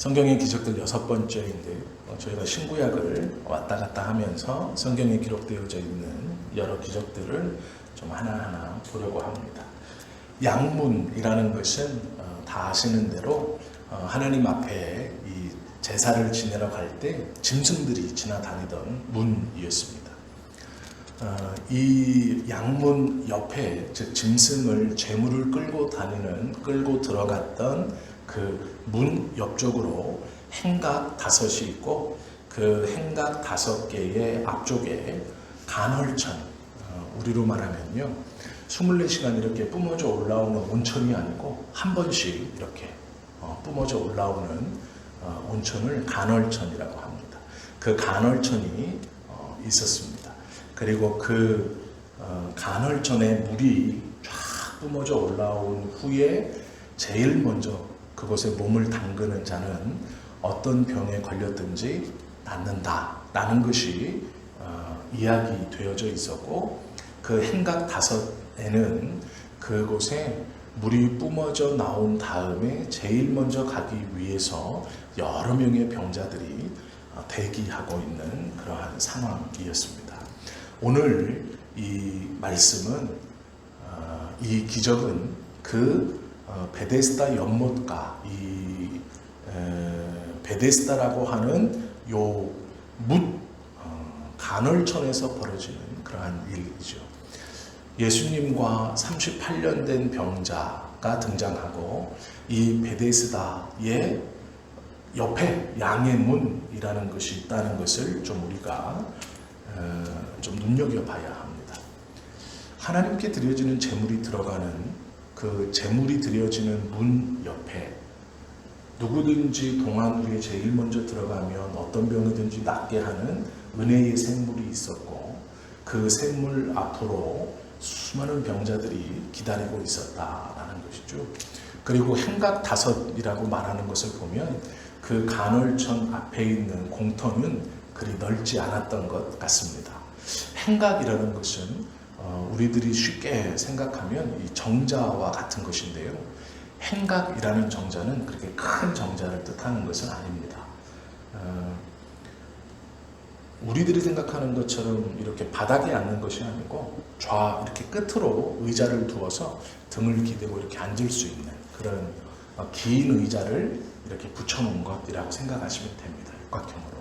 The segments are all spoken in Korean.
성경의 기적들 6번째인데 저희가 신구약을 왔다 갔다 하면서 성경에 기록되어져 있는 여러 기적들을 좀 하나하나 보려고 합니다. 양문이라는 것은 다 아시는 대로 하나님 앞에 이 제사를 지내러 갈 때 짐승들이 지나다니던 문이었습니다. 이 양문 옆에 즉 짐승을 제물을 끌고 들어갔던 그 문 옆쪽으로 행각 5이 있고 그 행각 5개의 앞쪽에 간헐천, 우리로 말하면요 24시간 이렇게 뿜어져 올라오는 온천이 아니고 한 번씩 이렇게 뿜어져 올라오는 온천을 간헐천이라고 합니다. 그 간헐천이 있었습니다. 그리고 그 간헐천에 물이 쫙 뿜어져 올라온 후에 제일 먼저 그곳에 몸을 담그는 자는 어떤 병에 걸렸든지 낫는다라는 것이 이야기되어져 있었고, 그 행각 5에는 그곳에 물이 뿜어져 나온 다음에 제일 먼저 가기 위해서 여러 명의 병자들이 대기하고 있는 그러한 상황이었습니다. 오늘 이 말씀은 이 기적은 그 베데스다 연못가, 이 베데스다라고 하는 요 간헐천에서 벌어지는 그러한 일이죠. 예수님과 38년 된 병자가 등장하고 이 베데스다의 옆에 양의 문이라는 것이 있다는 것을 좀 우리가 좀 눈여겨봐야 합니다. 하나님께 드려지는 제물이 들어가는 그 제물이 드려지는 문 옆에 누구든지 동안 후에 제일 먼저 들어가면 어떤 병이든지 낫게 하는 은혜의 샘물이 있었고, 그 샘물 앞으로 수많은 병자들이 기다리고 있었다라는 것이죠. 그리고 행각 5이라고 말하는 것을 보면 그 간헐천 앞에 있는 공터는 그리 넓지 않았던 것 같습니다. 행각이라는 것은 우리들이 쉽게 생각하면 이 정자와 같은 것인데요. 행각이라는 정자는 그렇게 큰 정자를 뜻하는 것은 아닙니다. 우리들이 생각하는 것처럼 이렇게 바닥에 앉는 것이 아니고 이렇게 끝으로 의자를 두어서 등을 기대고 이렇게 앉을 수 있는 그런 긴 의자를 이렇게 붙여놓은 것이라고 생각하시면 됩니다. 육각형으로.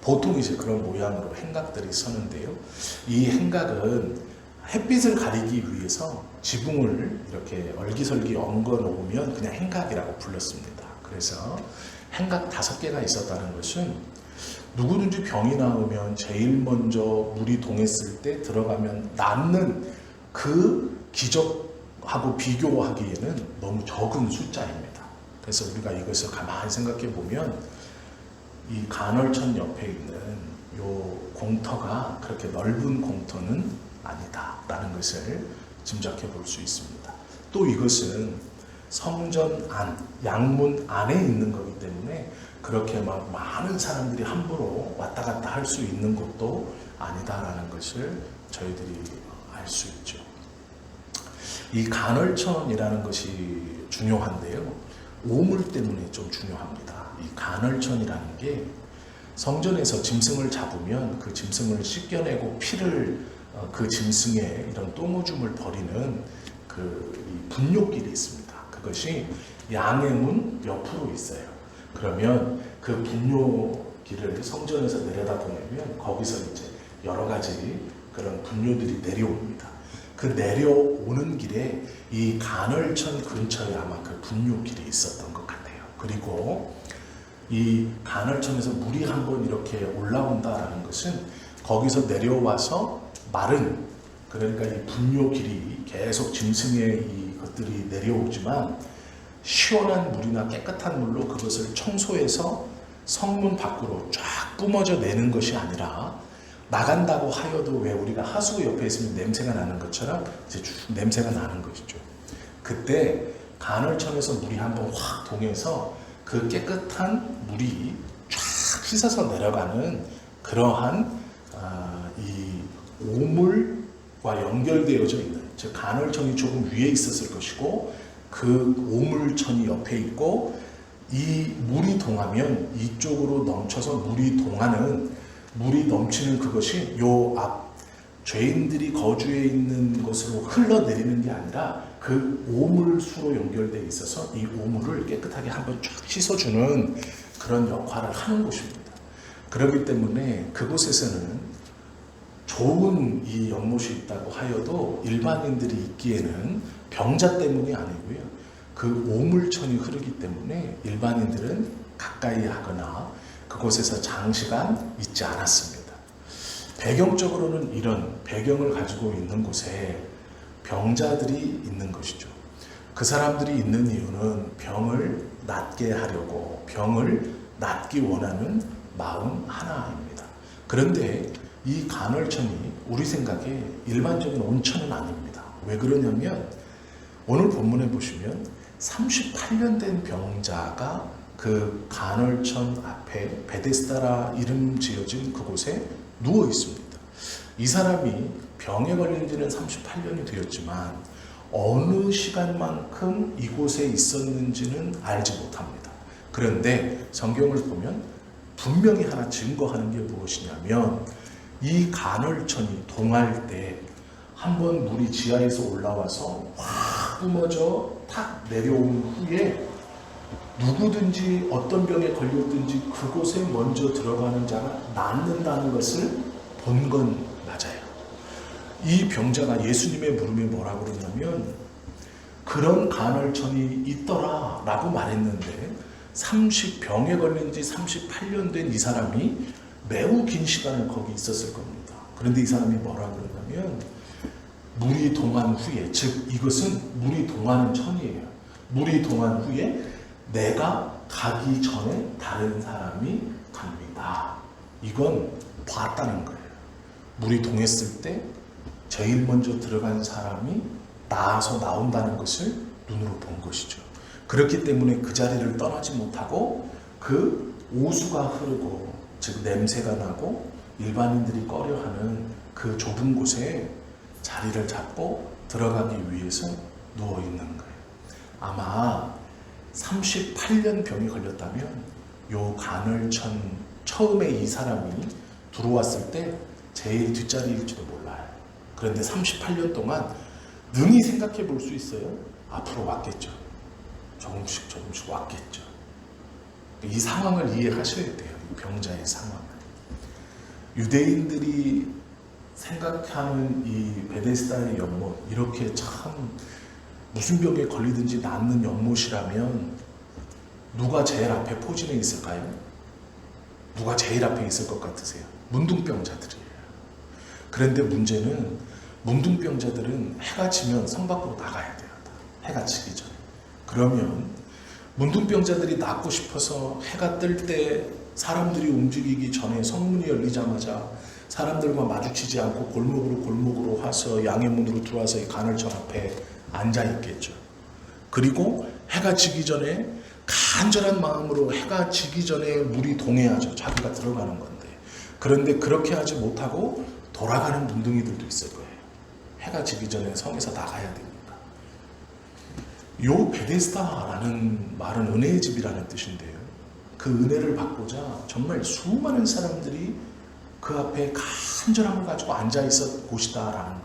보통 이제 그런 모양으로 행각들이 서는데요. 이 행각은 햇빛을 가리기 위해서 지붕을 이렇게 얼기설기 엉거 놓으면 그냥 행각이라고 불렀습니다. 그래서 행각 5개가 있었다는 것은 누구든지 병이 나오면 제일 먼저 물이 동했을 때 들어가면 낫는 그 기적하고 비교하기에는 너무 적은 숫자입니다. 그래서 우리가 이것을 가만히 생각해 보면 이 간헐천 옆에 있는 요 공터가 그렇게 넓은 공터는 아니다라는 것을 짐작해 볼 수 있습니다. 또 이것은 성전 안, 양문 안에 있는 거기 때문에 그렇게 막 많은 사람들이 함부로 왔다 갔다 할 수 있는 곳도 아니다라는 것을 저희들이 알 수 있죠. 이 간헐천이라는 것이 중요한데요. 오물 때문에 좀 중요합니다. 이 간헐천이라는 게 성전에서 짐승을 잡으면 그 짐승을 씻겨내고 피를 그 짐승의 이런 똥오줌을 버리는 그 분뇨길이 있습니다. 그것이 양의 문 옆으로 있어요. 그러면 그 분뇨길을 성전에서 내려다보면 거기서 이제 여러 가지 그런 분뇨들이 내려옵니다. 그 내려오는 길에 이 간헐천 근처에 아마 그 분뇨길이 있었던 것 같아요. 그리고 이 간헐천에서 물이 한번 이렇게 올라온다라는 것은 거기서 내려와서 마른, 그러니까 이 분뇨길이 계속 짐승의 이것들이 내려오지만 시원한 물이나 깨끗한 물로 그것을 청소해서 성문 밖으로 쫙 뿜어져 내는 것이 아니라 나간다고 하여도 왜 우리가 하수 옆에 있으면 냄새가 나는 것처럼 이제 냄새가 나는 것이죠. 그때 간헐천에서 물이 한번 확 동해서 그 깨끗한 물이 쫙 씻어서 내려가는 그러한 이 오물과 연결되어져 있는, 즉 간헐천이 조금 위에 있었을 것이고 그 오물천이 옆에 있고 이 물이 동하면 이쪽으로 넘쳐서 물이 넘치는 그것이 요 앞 죄인들이 거주해 있는 곳으로 흘러내리는 게 아니라 그 오물수로 연결되어 있어서 이 오물을 깨끗하게 한번 쫙 씻어주는 그런 역할을 하는 곳입니다. 그렇기 때문에 그곳에서는 좋은 이 연못이 있다고 하여도 일반인들이 있기에는 병자 때문이 아니고요. 그 오물천이 흐르기 때문에 일반인들은 가까이 하거나 그곳에서 장시간 있지 않았습니다. 배경적으로는 이런 배경을 가지고 있는 곳에 병자들이 있는 것이죠. 그 사람들이 있는 이유는 병을 낫게 하려고, 병을 낫기 원하는 마음 하나입니다. 그런데 이 간헐천이 우리 생각에 일반적인 온천은 아닙니다. 왜 그러냐면 오늘 본문에 보시면 38년 된 병자가 그 간헐천 앞에 베데스다라 이름 지어진 그곳에 누워 있습니다. 이 사람이 병에 걸린 지는 38년이 되었지만 어느 시간만큼 이곳에 있었는지는 알지 못합니다. 그런데 성경을 보면 분명히 하나 증거하는 게 무엇이냐면 이 간헐천이 동할 때 한번 물이 지하에서 올라와서 확 뿜어져 탁 내려온 후에 누구든지 어떤 병에 걸렸든지 그곳에 먼저 들어가는 자가 낫는다는 것을 본 건 맞아요. 이 병자가 예수님의 물음에 뭐라 그러냐면 그런 간헐천이 있더라 라고 말했는데 병에 걸린 지 38년 된 이 사람이 매우 긴 시간을 거기 있었을 겁니다. 그런데 이 사람이 뭐라 그러냐면 물이 동한 후에, 즉 이것은 물이 동하는 천이에요. 물이 동한 후에 내가 가기 전에 다른 사람이 갑니다. 이건 봤다는 거예요. 물이 동했을 때 제일 먼저 들어간 사람이 나아서 나온다는 것을 눈으로 본 것이죠. 그렇기 때문에 그 자리를 떠나지 못하고 그 오수가 흐르고, 즉 냄새가 나고 일반인들이 꺼려하는 그 좁은 곳에 자리를 잡고 들어가기 위해서 누워 있는 거예요. 아마 38년 병이 걸렸다면 요 간헐천 처음에 이 사람이 들어왔을 때 제일 뒷자리일지도 몰라요. 그런데 38년 동안 능히 생각해 볼 수 있어요. 앞으로 왔겠죠. 조금씩 왔겠죠. 이 상황을 이해하셔야 돼요. 이 병자의 상황을. 유대인들이 생각하는 이 베데스다의 연못, 이렇게 참 무슨 병에 걸리든지 낫는 연못이라면 누가 제일 앞에 포진해 있을까요? 누가 제일 앞에 있을 것 같으세요? 문둥병자들이에요. 그런데 문제는 문둥병자들은 해가 지면 성 밖으로 나가야 돼요. 해가 지기 전에. 그러면 문둥병자들이 낫고 싶어서 해가 뜰 때 사람들이 움직이기 전에 성문이 열리자마자 사람들과 마주치지 않고 골목으로 와서 양의 문으로 들어와서 이 간헐천 앞에 앉아 있겠죠. 그리고 해가 지기 전에 간절한 마음으로 해가 지기 전에 물이 동해야죠. 자기가 들어가는 건데. 그런데 그렇게 하지 못하고 돌아가는 문둥이들도 있을 거예요. 해가 지기 전에 성에서 나가야 되니까. 요 베데스다라는 말은 은혜의 집이라는 뜻인데요. 그 은혜를 받고자 정말 수많은 사람들이 그 앞에 간절함을 가지고 앉아있었 곳이다라는 거예요.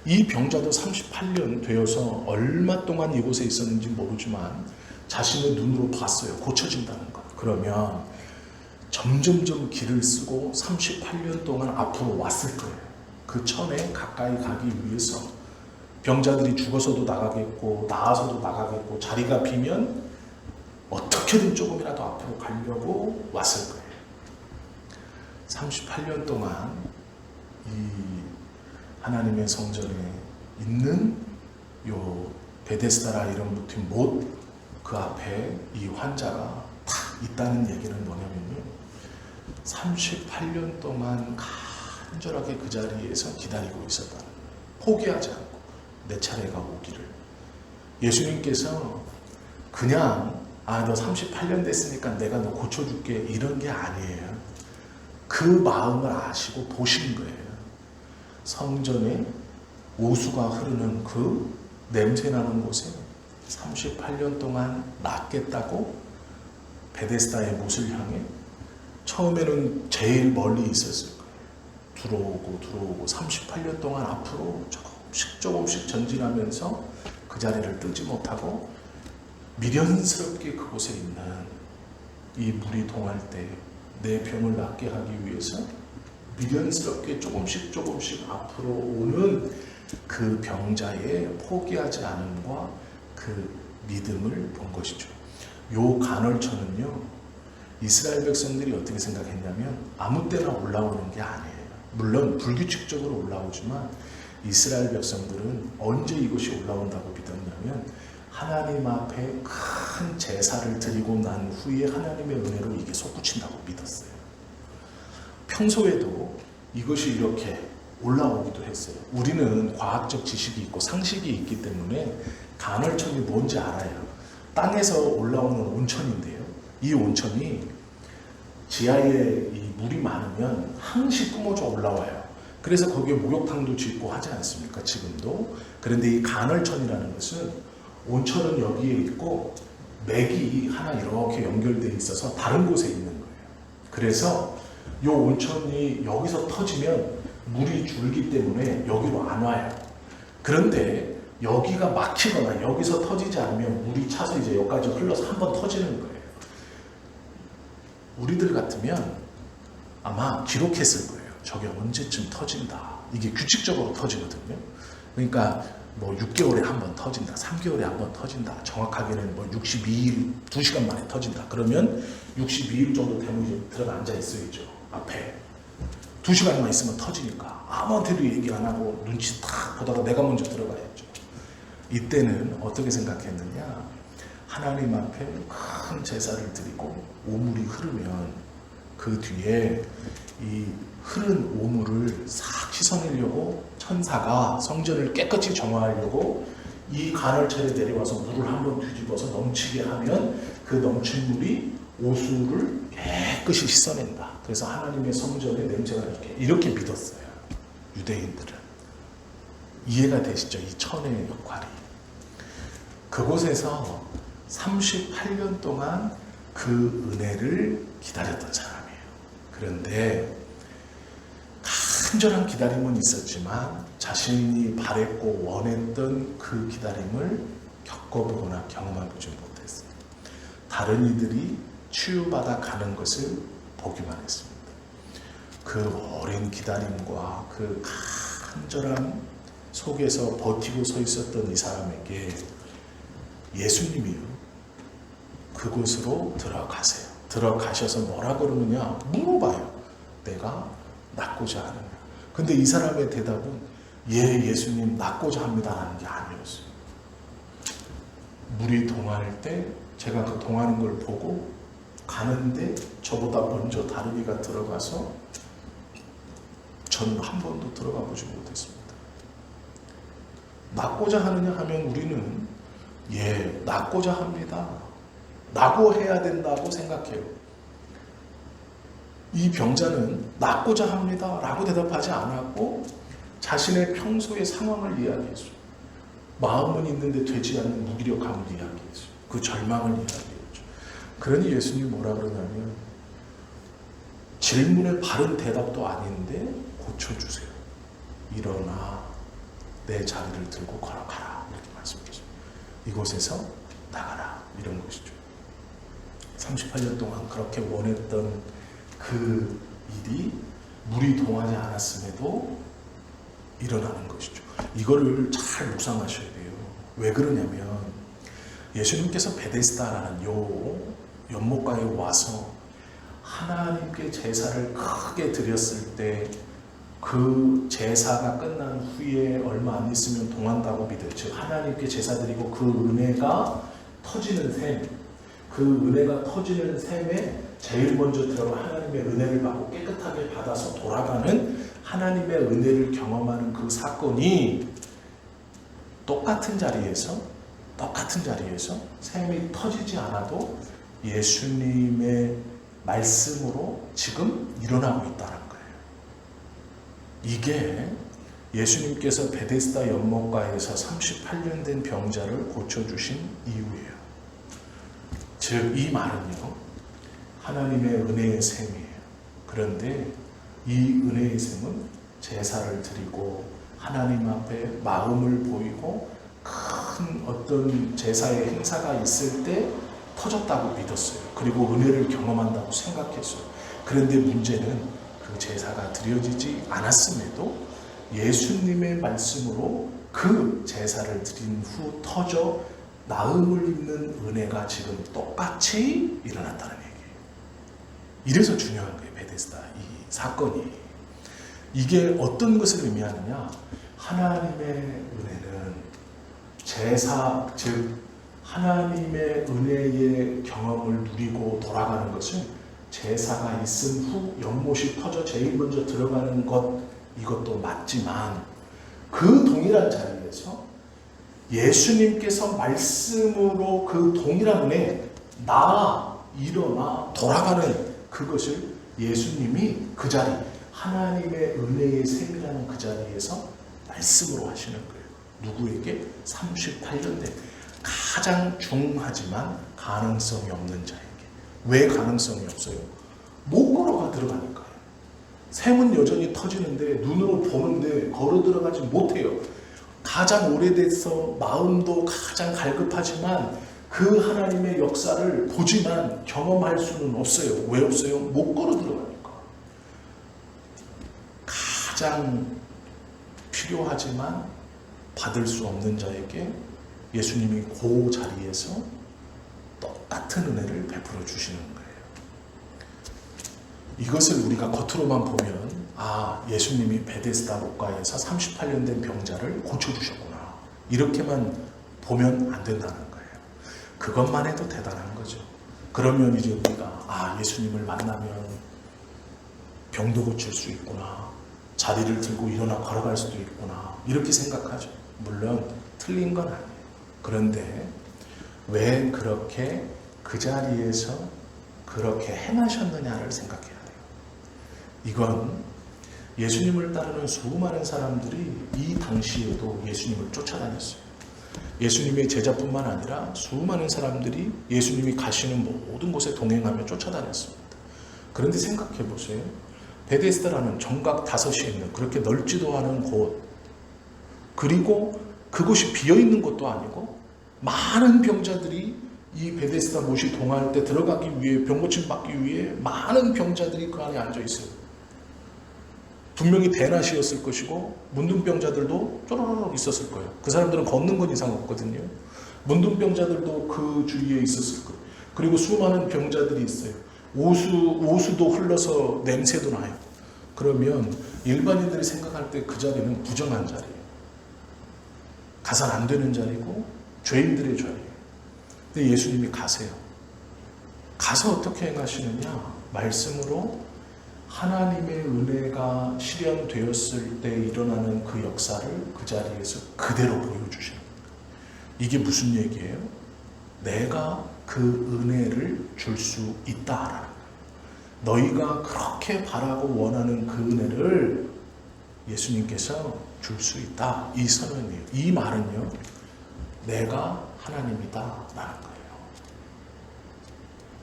이 병자도 38년 되어서 얼마 동안 이곳에 있었는지 모르지만 자신의 눈으로 봤어요. 고쳐진다는 것. 그러면 점점점 길을 쓰고 38년 동안 앞으로 왔을 거예요. 그 천에 가까이 가기 위해서. 병자들이 죽어서도 나가겠고 나아서도 나가겠고 자리가 비면 어떻게든 조금이라도 앞으로 가려고 왔을 거예요. 38년 동안 이 하나님의 성전에 있는 요 베데스다라 이름 붙은 못 그 앞에 이 환자가 탁 있다는 얘기는 뭐냐면요. 38년 동안 간절하게 그 자리에서 기다리고 있었다. 포기하지 않고 내 차례가 오기를. 예수님께서 그냥 너 38년 됐으니까 내가 너 고쳐줄게 이런 게 아니에요. 그 마음을 아시고 보신 거예요. 성전에 오수가 흐르는 그 냄새나는 곳에 38년 동안 낫겠다고 베데스다의 못을 향해 처음에는 제일 멀리 있었을 거예요. 들어오고 38년 동안 앞으로 조금씩 전진하면서 그 자리를 뜨지 못하고 미련스럽게 그곳에 있는 이 물이 동할 때 내 병을 낫게 하기 위해서 미련스럽게 조금씩 앞으로 오는 그 병자의 포기하지 않음과 그 믿음을 본 것이죠. 요 간헐천은요, 이스라엘 백성들이 어떻게 생각했냐면 아무 때나 올라오는 게 아니에요. 물론 불규칙적으로 올라오지만 이스라엘 백성들은 언제 이것이 올라온다고 믿었냐면 하나님 앞에 큰 제사를 드리고 난 후에 하나님의 은혜로 이게 솟구친다고 믿었어요. 평소에도 이것이 이렇게 올라오기도 했어요. 우리는 과학적 지식이 있고 상식이 있기 때문에 간헐천이 뭔지 알아요. 땅에서 올라오는 온천인데요. 이 온천이 지하에 이 물이 많으면 항시 뿜어져 올라와요. 그래서 거기에 목욕탕도 짓고 하지 않습니까? 지금도. 그런데 이 간헐천이라는 것은 온천은 여기에 있고 맥이 하나 이렇게 연결되어 있어서 다른 곳에 있는 거예요. 그래서 이 온천이 여기서 터지면 물이 줄기 때문에 여기로 안 와요. 그런데 여기가 막히거나 여기서 터지지 않으면 물이 차서 이제 여기까지 흘러서 한 번 터지는 거예요. 우리들 같으면 아마 기록했을 거예요. 저게 언제쯤 터진다. 이게 규칙적으로 터지거든요. 그러니까 뭐 6개월에 한 번 터진다. 3개월에 한 번 터진다. 정확하게는 뭐 62일, 2시간 만에 터진다. 그러면 62일 정도 되면 이제 들어가 앉아 있어야죠. 앞에. 2시간만 있으면 터지니까 아무한테도 얘기 안 하고 눈치 딱 보다가 내가 먼저 들어가야죠. 이때는 어떻게 생각했느냐? 하나님 앞에 큰 제사를 드리고 오물이 흐르면 그 뒤에 이 흐른 오물을 싹 씻어내려고 천사가 성전을 깨끗이 정화하려고 이 간헐천에 내려와서 물을 한번 뒤집어서 넘치게 하면 그 넘친 물이 오수를 깨끗이 씻어낸다. 그래서 하나님의 성전의 냄새가 이렇게 믿었어요. 유대인들은. 이해가 되시죠? 이 천의 역할이. 그곳에서 38년 동안 그 은혜를 기다렸던 사람이에요. 그런데 간절한 기다림은 있었지만 자신이 바랬고 원했던 그 기다림을 겪어보거나 경험해보지 못했어요. 다른 이들이 치유받아 가는 것을 보기만 했습니다. 그 오랜 기다림과 그 간절함 속에서 버티고 서 있었던 이 사람에게 예수님이요, 그곳으로 들어가세요. 들어가셔서 뭐라 그러느냐 물어봐요. 내가 낫고자 하느냐. 근데 이 사람의 대답은 예, 예수님 낫고자 합니다라는 게 아니었어요. 물이 동할 때 제가 그 동하는 걸 보고 가는데 저보다 먼저 다른 이가 들어가서 저는 한 번도 들어가 보지 못했습니다. 낫고자 하느냐 하면 우리는 예, 낫고자 합니다. 나고 해야 된다고 생각해요. 이 병자는 낫고자 합니다 라고 대답하지 않았고 자신의 평소의 상황을 이야기했어요. 마음은 있는데 되지 않는 무기력함을 이야기했어요. 그 절망을 이야기했죠. 그러니 예수님이 뭐라 그러냐면 질문에 바른 대답도 아닌데 고쳐주세요. 일어나 내 자리를 들고 걸어가라. 이렇게 말씀하셨어요. 이곳에서 나가라. 이런 것이죠. 38년 동안 그렇게 원했던 그 일이 물이 동하지 않았음에도 일어나는 것이죠. 이거를 잘 묵상하셔야 돼요. 왜 그러냐면 예수님께서 베데스다라는 요 연못가에 와서 하나님께 제사를 크게 드렸을 때 그 제사가 끝난 후에 얼마 안 있으면 동한다고 믿어요. 즉 하나님께 제사 드리고 그 은혜가 터지는 셈, 그 은혜가 터지는 셈에 제일 먼저 들어가 하나님의 은혜를 받고 깨끗하게 받아서 돌아가는 하나님의 은혜를 경험하는 그 사건이 똑같은 자리에서 셈이 터지지 않아도 예수님의 말씀으로 지금 일어나고 있다는 거예요. 이게 예수님께서 베데스다 연못가에서 38년 된 병자를 고쳐주신 이유예요. 즉 이 말은요, 하나님의 은혜의 셈이에요. 그런데 이 은혜의 셈은 제사를 드리고 하나님 앞에 마음을 보이고 큰 어떤 제사의 행사가 있을 때 터졌다고 믿었어요. 그리고 은혜를 경험한다고 생각했어요. 그런데 문제는 그 제사가 드려지지 않았음에도 예수님의 말씀으로 그 제사를 드린 후 터져 나음을 입는 은혜가 지금 똑같이 일어났다는 얘기예요. 이래서 중요한 거예요. 베데스다 이 사건이. 이게 어떤 것을 의미하느냐, 하나님의 은혜는 제사, 즉 하나님의 은혜의 경험을 누리고 돌아가는 것은 제사가 있은 후 연못이 터져 제일 먼저 들어가는 것, 이것도 맞지만 그 동일한 자리에서 예수님께서 말씀으로 그 동일한 은혜, 나 일어나 돌아가는 그것을 예수님이 그 자리, 하나님의 은혜의 셈이라는 그 자리에서 말씀으로 하시는 거예요. 누구에게? 38년 된 가장 중하지만 가능성이 없는 자에게. 왜 가능성이 없어요? 못 걸어가 들어가니까요. 샘은 여전히 터지는데 눈으로 보는데 걸어 들어가지 못해요. 가장 오래돼서 마음도 가장 갈급하지만 그 하나님의 역사를 보지만 경험할 수는 없어요. 왜 없어요? 못 걸어 들어가니까. 가장 필요하지만 받을 수 없는 자에게 예수님이 그 자리에서 똑같은 은혜를 베풀어 주시는 거예요. 이것을 우리가 겉으로만 보면 예수님이 베데스다 목가에서 38년 된 병자를 고쳐주셨구나, 이렇게만 보면 안 된다는 거예요. 그것만 해도 대단한 거죠. 그러면 이제 우리가 예수님을 만나면 병도 고칠 수 있구나, 자리를 들고 일어나 걸어갈 수도 있구나, 이렇게 생각하죠. 물론 틀린 건 아니에요. 그런데 왜 그렇게 그 자리에서 그렇게 행하셨느냐를 생각해야 돼요. 이건 예수님을 따르는 수많은 사람들이 이 당시에도 예수님을 쫓아다녔어요. 예수님의 제자뿐만 아니라 수많은 사람들이 예수님이 가시는 모든 곳에 동행하며 쫓아다녔습니다. 그런데 생각해 보세요. 베데스다라는 정각 5이 있는 그렇게 넓지도 않은 곳, 그리고 그곳이 비어있는 것도 아니고 많은 병자들이 이 베데스다 못이 동할 때 들어가기 위해, 병 고침 받기 위해 많은 병자들이 그 안에 앉아 있어요. 분명히 대낮이었을 것이고 문둥병자들도 쪼르륵 있었을 거예요. 그 사람들은 걷는 건 이상 없거든요. 문둥병자들도 그 주위에 있었을 거예요. 그리고 수많은 병자들이 있어요. 오수도 흘러서 냄새도 나요. 그러면 일반인들이 생각할 때 그 자리는 부정한 자리예요. 가선 안 되는 자리고 죄인들의 자리예요. 근데 예수님이 가세요. 가서 어떻게 행하시느냐? 말씀으로 하나님의 은혜가 실현되었을 때 일어나는 그 역사를 그 자리에서 그대로 보여주시는 거예요. 이게 무슨 얘기예요? 내가 그 은혜를 줄 수 있다라는 거예요. 너희가 그렇게 바라고 원하는 그 은혜를 예수님께서 줄 수 있다. 이 선언이에요. 이 말은요, 내가 하나님이다 라는 거예요.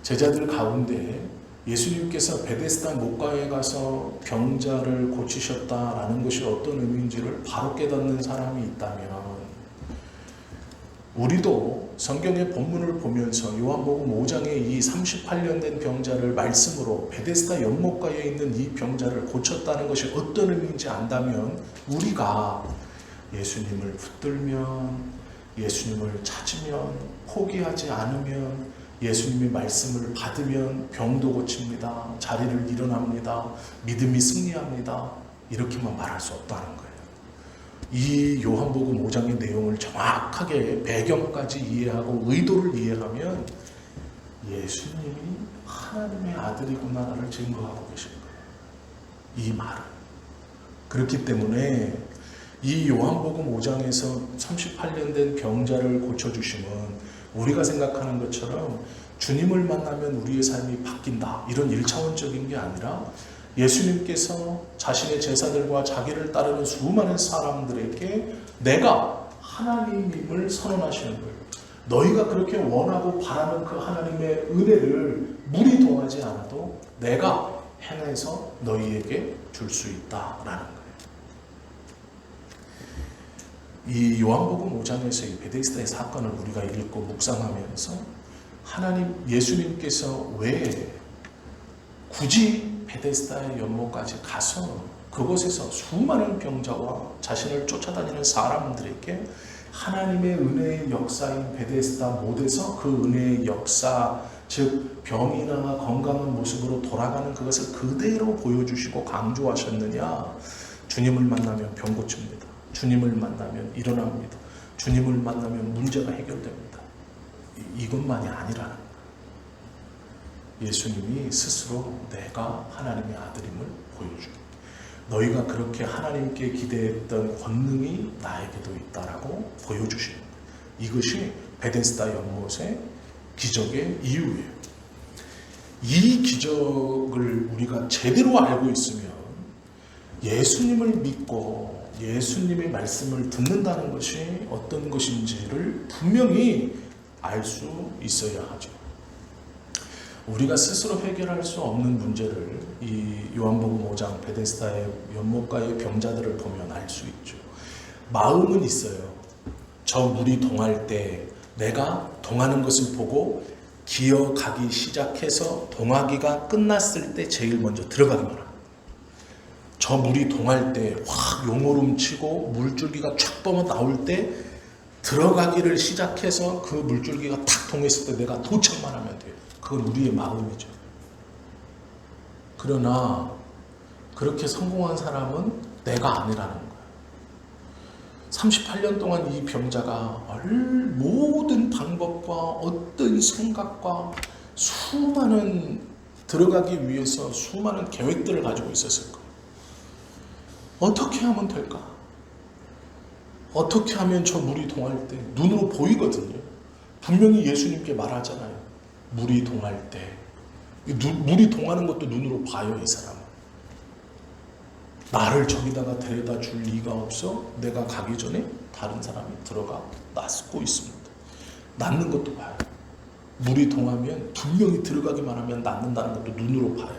제자들 가운데 예수님께서 베데스다 목가에 가서 병자를 고치셨다라는 것이 어떤 의미인지를 바로 깨닫는 사람이 있다면, 우리도 성경의 본문을 보면서 요한복음 5장의 이 38년 된 병자를 말씀으로 베데스다 연못가에 있는 이 병자를 고쳤다는 것이 어떤 의미인지 안다면, 우리가 예수님을 붙들면, 예수님을 찾으면, 포기하지 않으면, 예수님의 말씀을 받으면 병도 고칩니다, 자리를 일어납니다, 믿음이 승리합니다, 이렇게만 말할 수 없다는 거예요. 이 요한복음 5장의 내용을 정확하게 배경까지 이해하고 의도를 이해하면 예수님이 하나님의 아들이구나를 증거하고 계신 거예요. 이 말은. 그렇기 때문에 이 요한복음 5장에서 38년 된 병자를 고쳐주심은 우리가 생각하는 것처럼 주님을 만나면 우리의 삶이 바뀐다, 이런 1차원적인 게 아니라 예수님께서 자신의 제자들과 자기를 따르는 수많은 사람들에게 내가 하나님임을 선언하시는 거예요. 너희가 그렇게 원하고 바라는 그 하나님의 은혜를 물이 동안 원하지 않아도 내가 해내서 너희에게 줄 수 있다라는 거예요. 이 요한복음 5장에서 이 베데스다의 사건을 우리가 읽고 묵상하면서 하나님, 예수님께서 왜 굳이 베데스다의 연못까지 가서 그곳에서 수많은 병자와 자신을 쫓아다니는 사람들에게 하나님의 은혜의 역사인 베데스다 못에서 그 은혜의 역사, 즉 병이나 건강한 모습으로 돌아가는 그것을 그대로 보여주시고 강조하셨느냐? 주님을 만나면 병 고칩니다. 주님을 만나면 일어납니다. 주님을 만나면 문제가 해결됩니다. 이것만이 아니라는 거예요. 예수님이 스스로 내가 하나님의 아들임을 보여줍니다. 너희가 그렇게 하나님께 기대했던 권능이 나에게도 있다라고 보여주시는 거예요. 이것이 베데스다 연못의 기적의 이유예요. 이 기적을 우리가 제대로 알고 있으면 예수님을 믿고 예수님의 말씀을 듣는다는 것이 어떤 것인지를 분명히 알 수 있어야 하죠. 우리가 스스로 해결할 수 없는 문제를 이 요한복음 5장 베데스다의 연못가의 병자들을 보면 알 수 있죠. 마음은 있어요. 저 물이 동할 때 내가 동하는 것을 보고 기어가기 시작해서 동하기가 끝났을 때 제일 먼저 들어가기만 합니다. 저 물이 동할 때 확 용오름치고 물줄기가 촥 뻗어 나올 때 들어가기를 시작해서 그 물줄기가 탁 동했을 때 내가 도착만 하면 돼요. 그건 우리의 마음이죠. 그러나 그렇게 성공한 사람은 내가 아니라는 거예요. 38년 동안 이 병자가 모든 방법과 어떤 생각과 수많은 들어가기 위해서 수많은 계획들을 가지고 있었을 거예요. 어떻게 하면 될까? 어떻게 하면 저 물이 동할 때 눈으로 보이거든요. 분명히 예수님께 말하잖아요. 물이 동할 때. 물이 동하는 것도 눈으로 봐요, 이 사람은. 나를 저기다가 데려다 줄 리가 없어. 내가 가기 전에 다른 사람이 들어가 낫고 있습니다. 낫는 것도 봐요. 물이 동하면 분명히 들어가기만 하면 낫는다는 것도 눈으로 봐요.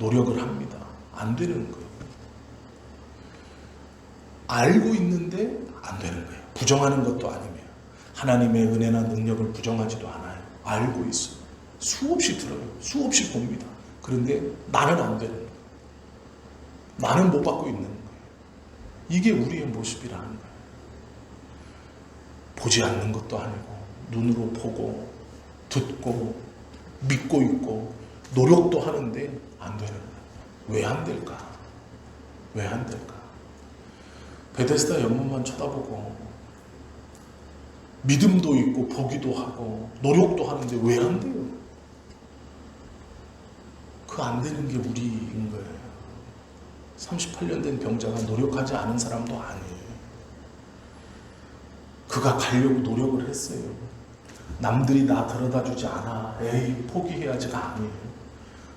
노력을 합니다. 안 되는 거예요. 알고 있는데 안 되는 거예요. 부정하는 것도 아니며 하나님의 은혜나 능력을 부정하지도 않아요. 알고 있어요. 수없이 들어요. 수없이 봅니다. 그런데 나는 안 되는 거예요. 나는 못 받고 있는 거예요. 이게 우리의 모습이라는 거예요. 보지 않는 것도 아니고 눈으로 보고 듣고 믿고 있고 노력도 하는데 안 되는 거예요. 왜 안 될까? 왜 안 될까? 베데스다 연못만 쳐다보고 믿음도 있고 보기도 하고 노력도 하는데 왜 안 돼요? 그 안 되는 게 우리인 거예요. 38년 된 병자가 노력하지 않은 사람도 아니에요. 그가 가려고 노력을 했어요. 남들이 나 데려다 주지 않아. 에이, 포기해야지가 아니에요.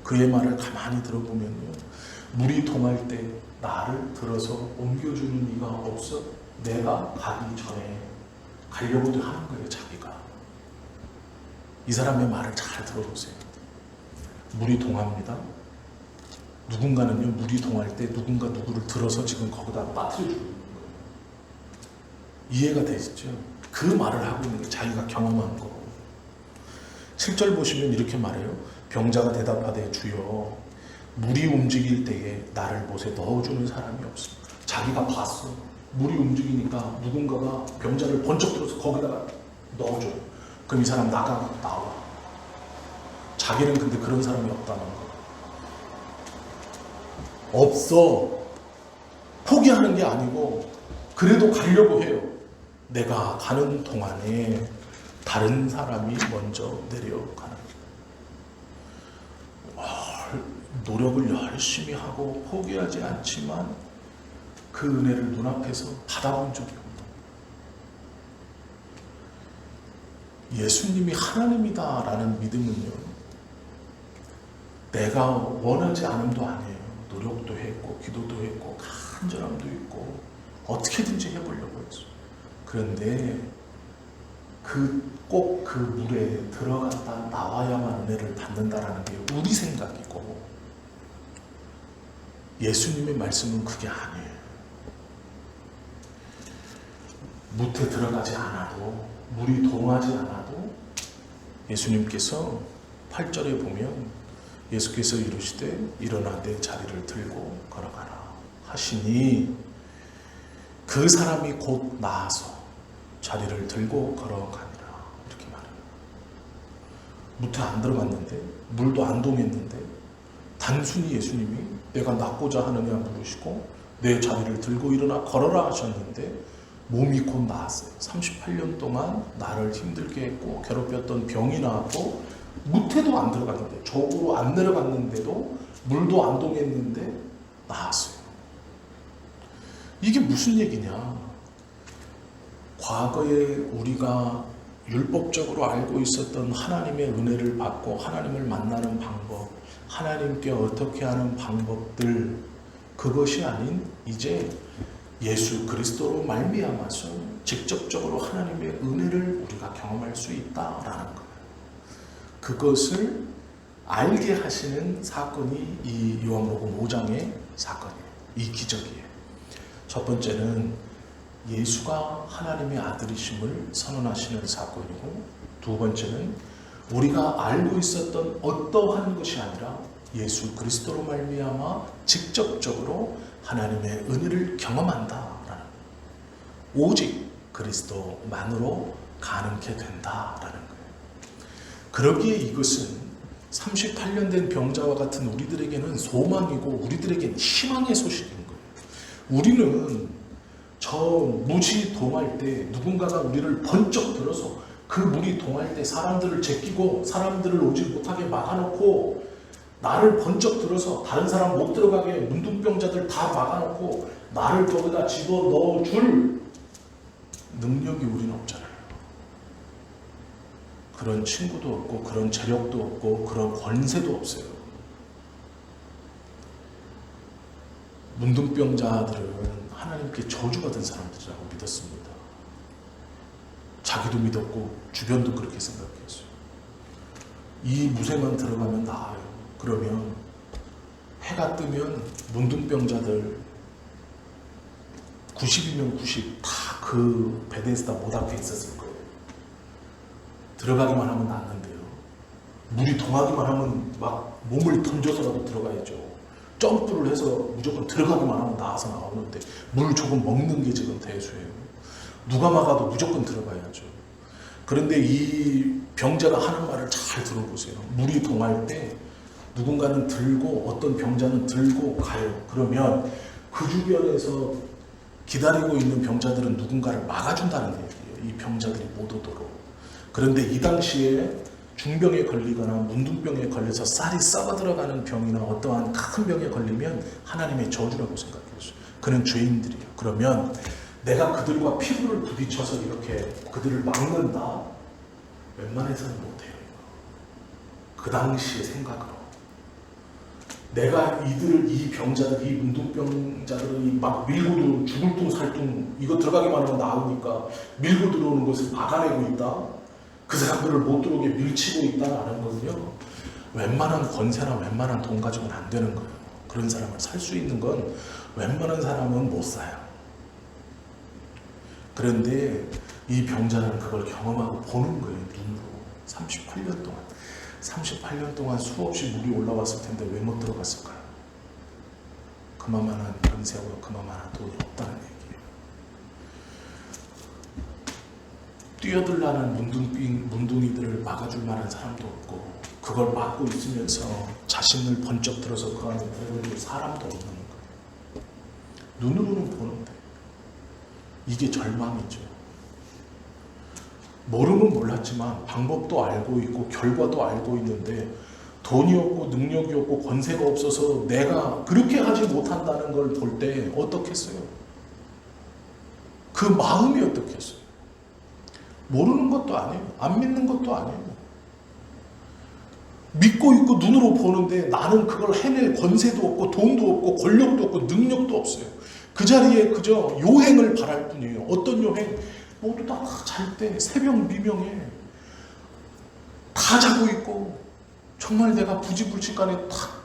그의 말을 가만히 들어보면요. 물이 동할 때 나를 들어서 옮겨주는 이가 없어. 내가 가기 전에 가려고도 하는 거예요, 자기가. 이 사람의 말을 잘 들어보세요. 물이 동합니다. 누군가는요, 물이 동할 때 누군가 누구를 들어서 지금 거기다 빠뜨려주고 있는 거예요. 이해가 되시죠? 그 말을 하고 있는 게 자기가 경험한 거. 7절 보시면 이렇게 말해요. 병자가 대답하되 주여 물이 움직일 때에 나를 못에 넣어주는 사람이 없어. 자기가 봤어. 물이 움직이니까 누군가가 병자를 번쩍 들어서 거기다가 넣어줘요. 그럼 이 사람 나와. 자기는 근데 그런 사람이 없다는 거. 없어. 포기하는 게 아니고 그래도 가려고 해요. 내가 가는 동안에 다른 사람이 먼저 내려가는 거예요. 노력을 열심히 하고 포기하지 않지만 그 은혜를 눈앞에서 받아본 적이 없는 예수님이 하나님이다라는 믿음은요, 내가 원하지 않음도 아니에요. 노력도 했고 기도도 했고 간절함도 있고 어떻게든지 해보려고 했어요. 그런데 꼭 그 물에 들어갔다 나와야만 은혜를 받는다라는 게 우리 생각이고, 예수님의 말씀은 그게 아니에요. 무태 들어가지 않아도, 물이 동하지 않아도 예수님께서 8절에 보면 예수께서 이르시되 일어나 내 자리를 들고 걸어가라 하시니 그 사람이 곧 나아서 자리를 들고 걸어가니라, 이렇게 말해요. 무태 안 들어갔는데, 물도 안 동했는데 단순히 예수님이 내가 낫고자 하느냐 물으시고 내 자리를 들고 일어나 걸어라 하셨는데 몸이 곧 나았어요. 38년 동안 나를 힘들게 했고 괴롭혔던 병이 나았고, 무태도 안 들어갔는데, 저으로 안 내려갔는데도, 물도 안 동했는데 나았어요. 이게 무슨 얘기냐? 과거에 우리가 율법적으로 알고 있었던 하나님의 은혜를 받고 하나님을 만나는 방법, 하나님께 어떻게 하는 방법들, 그것이 아닌 이제 예수 그리스도로 말미암아서 직접적으로 하나님의 은혜를 우리가 경험할 수 있다라는 거예요. 그것을 알게 하시는 사건이 이 요한복음 5장의 사건이에요. 이 기적이에요. 첫 번째는 예수가 하나님의 아들이심을 선언하시는 사건이고, 두 번째는 우리가 알고 있었던 어떠한 것이 아니라 예수 그리스도로 말미암아 직접적으로 하나님의 은혜를 경험한다라는, 오직 그리스도만으로 가능케 된다라는 거예요. 그러기에 이것은 38년 된 병자와 같은 우리들에게는 소망이고 우리들에게는 희망의 소식인 거예요. 우리는 저 물이 동할 때 누군가가 우리를 번쩍 들어서 그 물이 동할 때 사람들을 제끼고 사람들을 오지 못하게 막아놓고, 나를 번쩍 들어서 다른 사람 못 들어가게 문둥병자들 다 막아놓고 나를 거기다 집어넣어줄 능력이 우리는 없잖아요. 그런 친구도 없고 그런 재력도 없고 그런 권세도 없어요. 문둥병자들은 하나님께 저주받은 사람들이라고 믿었습니다. 자기도 믿었고 주변도 그렇게 생각했어요. 이 무쇠만 들어가면 나아요. 그러면 해가 뜨면 문둥병자들 90이면 90 다 그 베데스다 못 앞에 있었을 거예요. 들어가기만 하면 낫는데요. 물이 동하기만 하면 막 몸을 던져서라도 들어가야죠. 점프를 해서 무조건 들어가기만 하면 나와서 나오는데 물 조금 먹는 게 지금 대수예요. 누가 막아도 무조건 들어가야죠. 그런데 이 병자가 하는 말을 잘 들어보세요. 물이 동할 때 누군가는 들고, 어떤 병자는 들고 가요. 그러면 그 주변에서 기다리고 있는 병자들은 누군가를 막아준다는 얘기예요. 이 병자들이 못 오도록. 그런데 이 당시에 중병에 걸리거나 문둥병에 걸려서 쌀이 썩어 들어가는 병이나 어떠한 큰 병에 걸리면 하나님의 저주라고 생각했어요. 그는 죄인들이에요. 그러면 내가 그들과 피부를 부딪혀서 이렇게 그들을 막는다? 웬만해서는 못해요. 그 당시의 생각으로. 내가 이 병자들, 이 문둥병자들이 막 밀고 들어오는 죽을 둥 살둥, 이거 들어가기만 하면 나오니까 밀고 들어오는 것을 막아내고 있다? 그 사람들을 못 들어오게 밀치고 있다라는 거는요, 웬만한 권세나 웬만한 돈 가지고는 안 되는 거예요. 그런 사람을 살 수 있는 건 웬만한 사람은 못 사요. 그런데 이 병자는 그걸 경험하고 보는 거예요. 눈으로. 38년 동안 수없이 물이 올라왔을 텐데 왜 못 들어갔을까요? 그만한 권세와 그만한 돈이 없다는 얘기예요. 뛰어들라는 문둥이들을 막아줄 만한 사람도 없고, 그걸 막고 있으면서 자신을 번쩍 들어서 그 안에 들어갈 사람도 없는 거예요. 눈으로는 보는데 이게 절망이죠. 모르면 몰랐지만 방법도 알고 있고 결과도 알고 있는데 돈이 없고 능력이 없고 권세가 없어서 내가 그렇게 하지 못한다는 걸 볼 때 어떻겠어요? 그 마음이 어떻겠어요? 모르는 것도 아니에요. 안 믿는 것도 아니에요. 믿고 있고 눈으로 보는데 나는 그걸 해낼 권세도 없고 돈도 없고 권력도 없고 능력도 없어요. 그 자리에 그저 요행을 바랄 뿐이에요. 어떤 요행? 모두 다 잘 때 새벽 미명에 다 자고 있고 정말 내가 부지불식간에 탁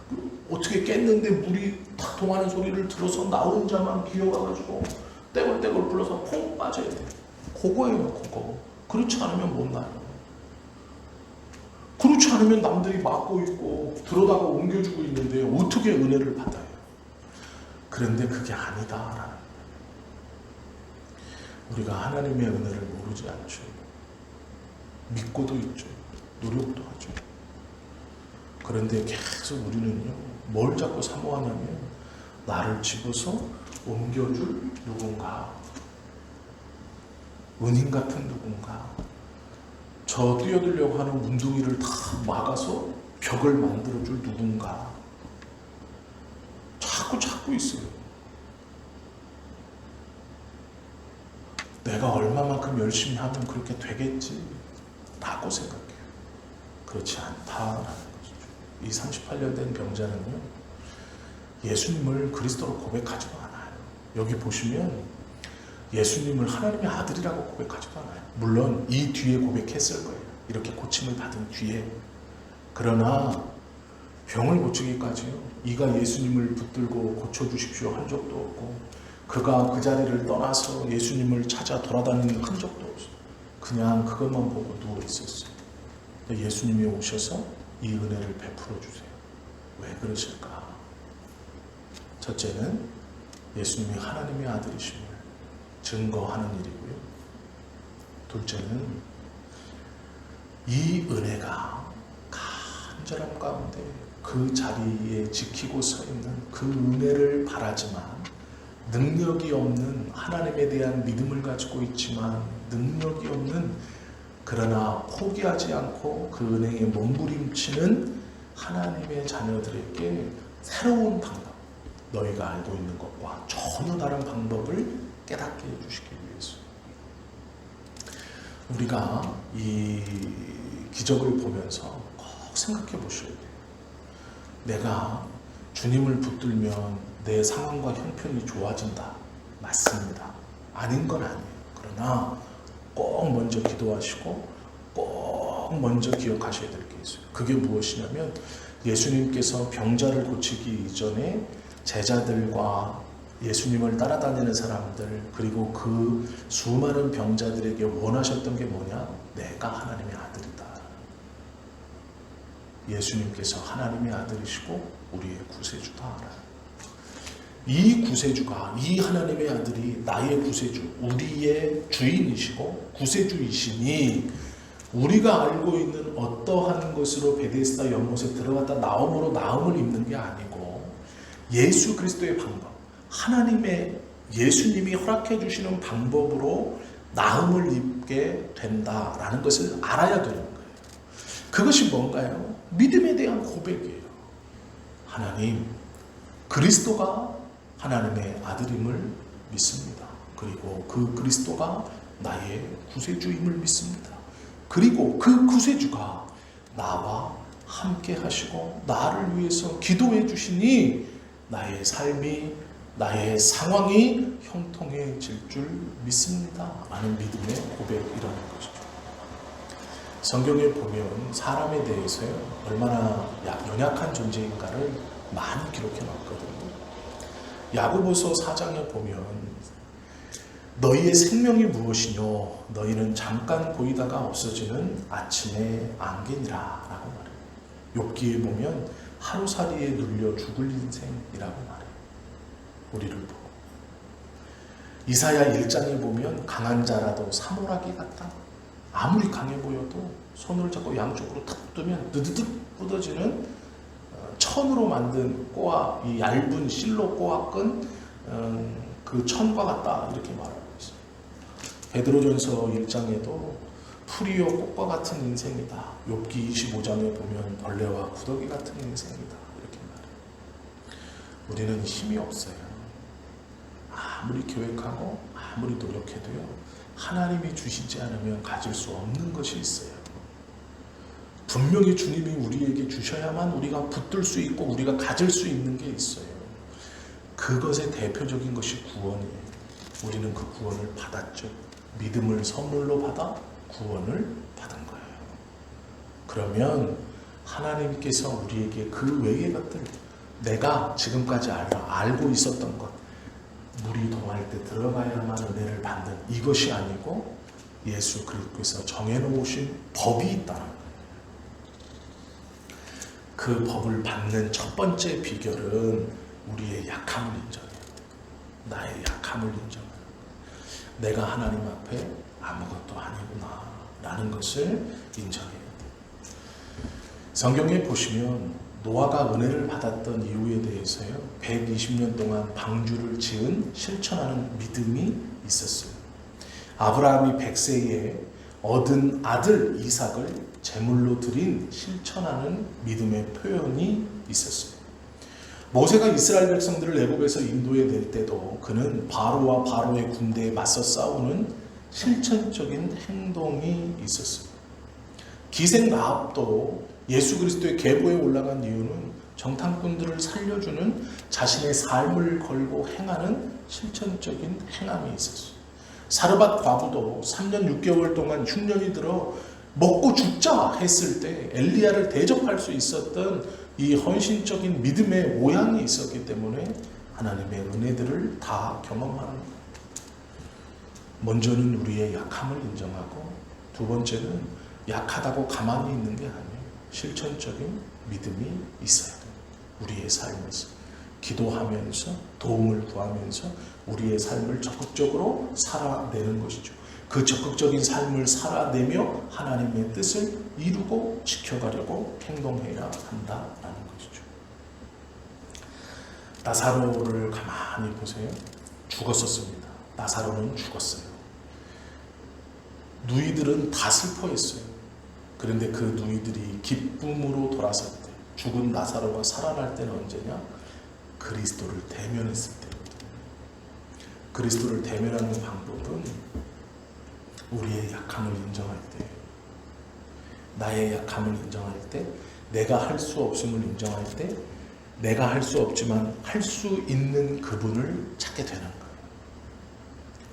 어떻게 깼는데 물이 탁 통하는 소리를 들어서 나 혼자만 기어가가지고 떼굴떼굴 불러서 퐁 빠져야 돼. 그거예요, 그거. 그렇지 않으면 못 나요. 그렇지 않으면 남들이 막고 있고 들어다가 옮겨주고 있는데 어떻게 은혜를 받아요? 그런데 그게 아니다라는 거예요. 우리가 하나님의 은혜를 모르지 않죠. 믿고도 있죠. 노력도 하죠. 그런데 계속 우리는요, 뭘 자꾸 사모하냐면 나를 집어서 옮겨줄 누군가, 은인 같은 누군가, 저 뛰어들려고 하는 운동이를 다 막아서 벽을 만들어줄 누군가 자꾸 찾고 있어요. 내가 얼마만큼 열심히 하면 그렇게 되겠지 라고 생각해요. 그렇지 않다라는 것이죠. 이 38년 된 병자는요, 예수님을 그리스도로 고백하지도 않아요. 여기 보시면 예수님을 하나님의 아들이라고 고백하지도 않아요. 물론 이 뒤에 고백했을 거예요. 이렇게 고침을 받은 뒤에. 그러나 병을 고치기까지요, 이가 예수님을 붙들고 고쳐주십시오 한 적도 없고, 그가 그 자리를 떠나서 예수님을 찾아 돌아다니는 흔적도 없어요. 그냥 그것만 보고 누워 있었어요. 예수님이 오셔서 이 은혜를 베풀어 주세요. 왜 그러실까? 첫째는 예수님이 하나님의 아들이심을 증거하는 일이고요. 둘째는 이 은혜가 간절함 가운데 그 자리에 지키고 서 있는 그 은혜를 바라지만 능력이 없는, 하나님에 대한 믿음을 가지고 있지만 능력이 없는, 그러나 포기하지 않고 그 은혜에 몸부림치는 하나님의 자녀들에게 새로운 방법, 너희가 알고 있는 것과 전혀 다른 방법을 깨닫게 해주시기 위해서. 우리가 이 기적을 보면서 꼭 생각해 보셔야 돼요. 내가 주님을 붙들면 내 상황과 형편이 좋아진다. 맞습니다. 아닌 건 아니에요. 그러나 꼭 먼저 기도하시고 꼭 먼저 기억하셔야 될 게 있어요. 그게 무엇이냐면 예수님께서 병자를 고치기 이전에 제자들과 예수님을 따라다니는 사람들, 그리고 그 수많은 병자들에게 원하셨던 게 뭐냐? 내가 하나님의 아들이다. 예수님께서 하나님의 아들이시고 우리의 구세주다. 이 구세주가, 이 하나님의 아들이 나의 구세주, 우리의 주인이시고 구세주이시니 우리가 알고 있는 어떠한 것으로 베데스다 연못에 들어갔다 나옴으로 나음을 입는 게 아니고 예수 그리스도의 방법, 하나님의 예수님이 허락해 주시는 방법으로 나음을 입게 된다라는 것을 알아야 되는 거예요. 그것이 뭔가요? 믿음에 대한 고백이에요. 하나님, 그리스도가 하나님의 아들임을 믿습니다. 그리고 그 그리스도가 나의 구세주임을 믿습니다. 그리고 그 구세주가 나와 함께 하시고 나를 위해서 기도해 주시니 나의 삶이, 나의 상황이 형통해질 줄 믿습니다. 라는 믿음의 고백이라는 것이죠. 성경에 보면 사람에 대해서요, 얼마나 연약한 존재인가를 많이 기록해 놨거든요. 야고보서 4장에 보면 너희의 생명이 무엇이뇨? 너희는 잠깐 보이다가 없어지는 아침의 안개니라 라고 말해요. 욥기에 보면 하루살이에 눌려 죽을 인생이라고 말해요. 우리를 보고. 이사야 1장에 보면 강한 자라도 사모라기 같다. 아무리 강해 보여도 손을 잡고 양쪽으로 탁 뜨면 느드득 뻗어지는 천으로 만든 꼬아, 이 얇은 실로 꼬아끈 그 천과 같다, 이렇게 말하고 있어요. 베드로전서 1장에도 풀이요 꽃과 같은 인생이다. 욥기 25장에 보면 벌레와 구더기 같은 인생이다, 이렇게 말해요. 우리는 힘이 없어요. 아무리 계획하고 아무리 노력해도요, 하나님이 주시지 않으면 가질 수 없는 것이 있어요. 분명히 주님이 우리에게 주셔야만 우리가 붙들 수 있고 우리가 가질 수 있는 게 있어요. 그것의 대표적인 것이 구원이에요. 우리는 그 구원을 받았죠. 믿음을 선물로 받아 구원을 받은 거예요. 그러면 하나님께서 우리에게 그 외의 것들, 내가 지금까지 알고 있었던 것, 물이 동할 때 들어가야만 은혜를 받는 이것이 아니고 예수 그리스도께서 정해놓으신 법이 있다는 거예요. 그 법을 받는 첫 번째 비결은 우리의 약함을 인정해요. 나의 약함을 인정해요. 내가 하나님 앞에 아무것도 아니구나 라는 것을 인정해요. 성경에 보시면 노아가 은혜를 받았던 이유에 대해서요, 120년 동안 방주를 지은 실천하는 믿음이 있었어요. 아브라함이 100세에 얻은 아들 이삭을 제물로 드린 실천하는 믿음의 표현이 있었어요. 모세가 이스라엘 백성들을 애굽에서 인도해 낼 때도 그는 바로와 바로의 군대에 맞서 싸우는 실천적인 행동이 있었어요. 기생 라합도 예수 그리스도의 계보에 올라간 이유는 정탐꾼들을 살려주는 자신의 삶을 걸고 행하는 실천적인 행함이 있었어요. 사르밧 과부도 3년 6개월 동안 흉년이 들어 먹고 죽자 했을 때 엘리야를 대적할 수 있었던 이 헌신적인 믿음의 모양이 있었기 때문에 하나님의 은혜들을 다 경험하는 거예요. 먼저는 우리의 약함을 인정하고, 두 번째는 약하다고 가만히 있는 게 아니에요. 실천적인 믿음이 있어야 돼요. 우리의 삶에서 기도하면서 도움을 구하면서 우리의 삶을 적극적으로 살아내는 것이죠. 그 적극적인 삶을 살아내며 하나님의 뜻을 이루고 지켜가려고 행동해야 한다라는 것이죠. 나사로를 가만히 보세요. 죽었었습니다. 나사로는 죽었어요. 누이들은 다 슬퍼했어요. 그런데 그 누이들이 기쁨으로 돌아설 때, 죽은 나사로가 살아날 때는 언제냐? 그리스도를 대면했을 때입니다. 그리스도를 대면하는 방법은 우리의 약함을 인정할 때, 나의 약함을 인정할 때, 내가 할 수 없음을 인정할 때, 내가 할 수 없지만 할 수 있는 그분을 찾게 되는 거예요.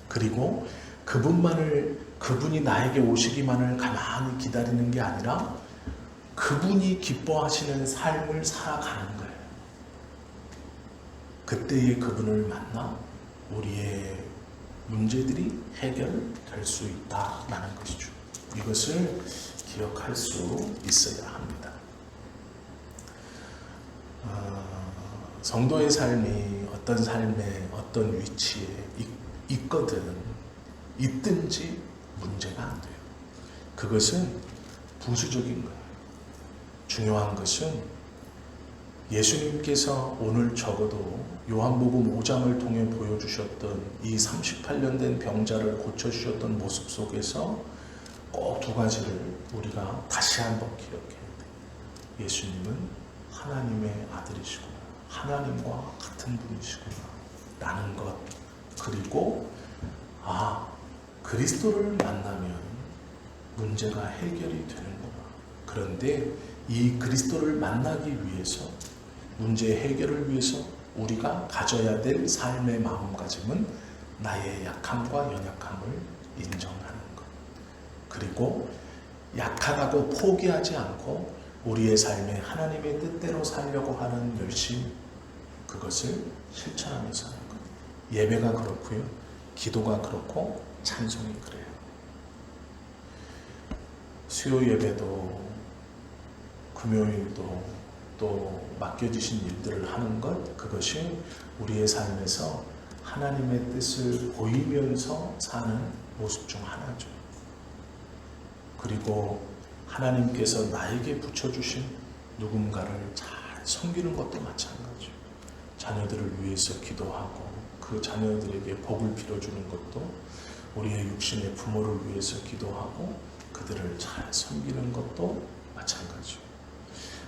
그리고 그분이 나에게 오시기만을 가만히 기다리는 게 아니라 그분이 기뻐하시는 삶을 살아가는 거예요. 그때에 그분을 만나 우리의 문제들이 해결될 수 있다라는 것이죠. 이것을 기억할 수 있어야 합니다. 성도의 삶이 어떤 삶의 어떤 위치에 있든지 문제가 안 돼요. 그것은 부수적인 거예요. 중요한 것은 예수님께서 오늘 적어도 요한복음 5장을 통해 보여주셨던 이 38년 된 병자를 고쳐주셨던 모습 속에서 꼭 두 가지를 우리가 다시 한번 기억해야 돼요. 예수님은 하나님의 아들이시구나, 하나님과 같은 분이시구나 라는 것, 그리고 그리스도를 만나면 문제가 해결이 되는구나. 그런데 이 그리스도를 만나기 위해서, 문제 해결을 위해서 우리가 가져야 될 삶의 마음가짐은 나의 약함과 연약함을 인정하는 것, 그리고 약하다고 포기하지 않고 우리의 삶에 하나님의 뜻대로 살려고 하는 열심, 그것을 실천하면서 하는 것. 예배가 그렇고요, 기도가 그렇고 찬송이 그래요. 수요 예배도 금요일도 또 맡겨주신 일들을 하는 것, 그것이 우리의 삶에서 하나님의 뜻을 보이면서 사는 모습 중 하나죠. 그리고 하나님께서 나에게 붙여주신 누군가를 잘 섬기는 것도 마찬가지죠. 자녀들을 위해서 기도하고 그 자녀들에게 복을 빌어주는 것도, 우리의 육신의 부모를 위해서 기도하고 그들을 잘 섬기는 것도 마찬가지죠.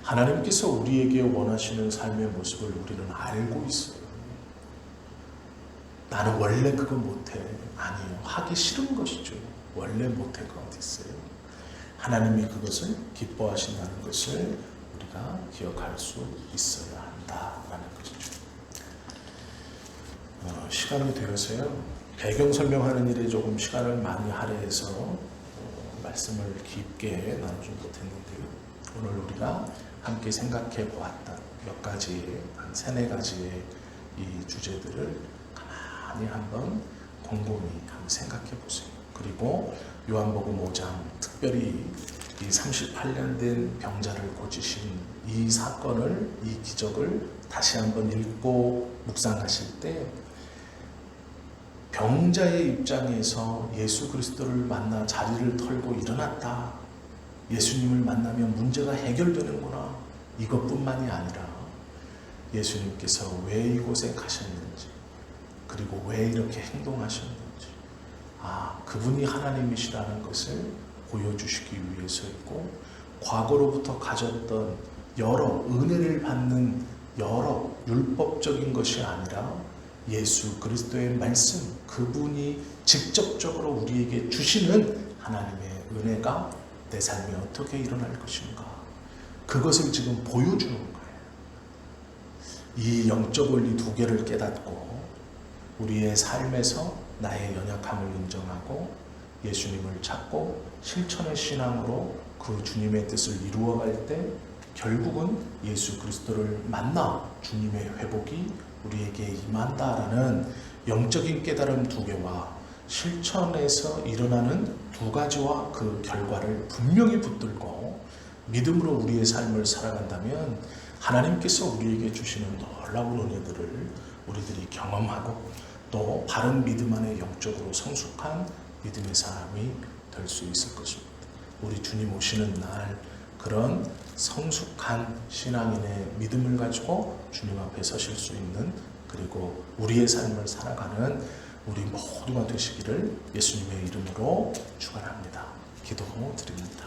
하나님께서 우리에게 원하시는 삶의 모습을 우리는 알고 있어요. 나는 원래 그거 못해. 아니요. 하기 싫은 것이죠. 원래 못할 거 어디 있어요. 하나님이 그것을 기뻐하신다는 것을 우리가 기억할 수 있어야 한다라는 것이죠. 시간이 되어서요. 배경 설명하는 일에 조금 시간을 많이 할애해서 말씀을 깊게 나누지 못했는데요. 오늘 우리가 함께 생각해 보았던 몇 가지의, 한 세네 가지의 이 주제들을 가만히 한번 곰곰이 한번 생각해 보세요. 그리고 요한복음 5장, 특별히 이 38년 된 병자를 고치신 이 사건을, 이 기적을 다시 한번 읽고 묵상하실 때 병자의 입장에서 예수 그리스도를 만나 자리를 털고 일어났다. 예수님을 만나면 문제가 해결되는구나. 이것뿐만이 아니라 예수님께서 왜 이곳에 가셨는지, 그리고 왜 이렇게 행동하셨는지, 그분이 하나님이시라는 것을 보여주시기 위해서이고, 과거로부터 가졌던 여러 은혜를 받는 여러 율법적인 것이 아니라 예수 그리스도의 말씀, 그분이 직접적으로 우리에게 주시는 하나님의 은혜가 내 삶에 어떻게 일어날 것인가, 그것을 지금 보여주는 거예요. 이 영적 원리 두 개를 깨닫고 우리의 삶에서 나의 연약함을 인정하고 예수님을 찾고 실천의 신앙으로 그 주님의 뜻을 이루어갈 때 결국은 예수 그리스도를 만나 주님의 회복이 우리에게 임한다라는 영적인 깨달음 두 개와 실천에서 일어나는 두 가지와 그 결과를 분명히 붙들고 믿음으로 우리의 삶을 살아간다면 하나님께서 우리에게 주시는 놀라운 은혜들을 우리들이 경험하고 또 바른 믿음 안에 영적으로 성숙한 믿음의 사람이 될 수 있을 것입니다. 우리 주님 오시는 날 그런 성숙한 신앙인의 믿음을 가지고 주님 앞에 서실 수 있는, 그리고 우리의 삶을 살아가는 우리 모두가 되시기를 예수님의 이름으로 축원합니다. 기도드립니다.